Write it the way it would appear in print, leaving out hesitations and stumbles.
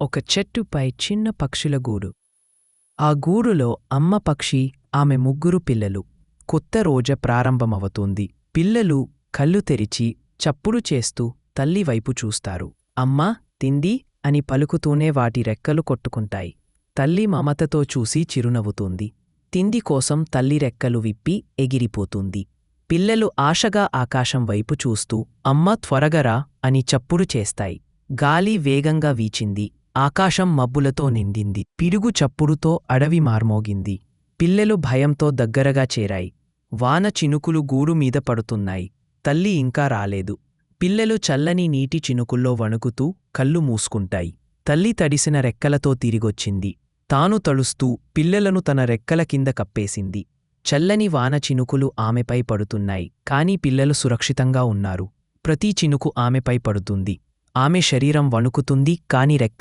ఒక చెట్టుపై చిన్న పక్షుల గూడు. ఆ గూడులో అమ్మ పక్షి, ఆమె ముగ్గురు పిల్లలు. కొత్త రోజు ప్రారంభమవుతుంది. పిల్లలు కళ్ళు తెరిచి చప్పుడు చేస్తూ తల్లి వైపు చూస్తారు. అమ్మా, తిండి అని పలుకుతూనే వాటి రెక్కలు కొట్టుకుంటాయి. తల్లి మమతతో చూసి చిరునవ్వుతుంది. తిండి కోసం తల్లి రెక్కలు విప్పి ఎగిరిపోతుంది. పిల్లలు ఆశగా ఆకాశం వైపు చూస్తూ అమ్మ త్వరగరా అని చప్పుడు చేస్తాయి. గాలి వేగంగా వీచింది. ఆకాశం మబ్బులతో నిండింది. పిడుగు చప్పుడుతో అడవి మార్మోగింది. పిల్లలు భయంతో దగ్గరగా చేరాయి. వాన చినుకులు గూడు మీద పడుతున్నాయి. తల్లి ఇంకా రాలేదు. పిల్లలు చల్లని నీటి చినుకుల్లో వణుకుతూ కళ్ళు మూసుకుంటాయి. తల్లి తడిసిన రెక్కలతో తిరిగొచ్చింది. తాను తడుస్తూ పిల్లలను తన రెక్కల కింద కప్పేసింది. చల్లని వాన చినుకులు ఆమెపై పడుతున్నాయి. కాని పిల్లలు సురక్షితంగా ఉన్నారు. ప్రతి చినుకు ఆమెపై పడుతుంది. ఆమె శరీరం వణుకుతుంది, కాని రెక్క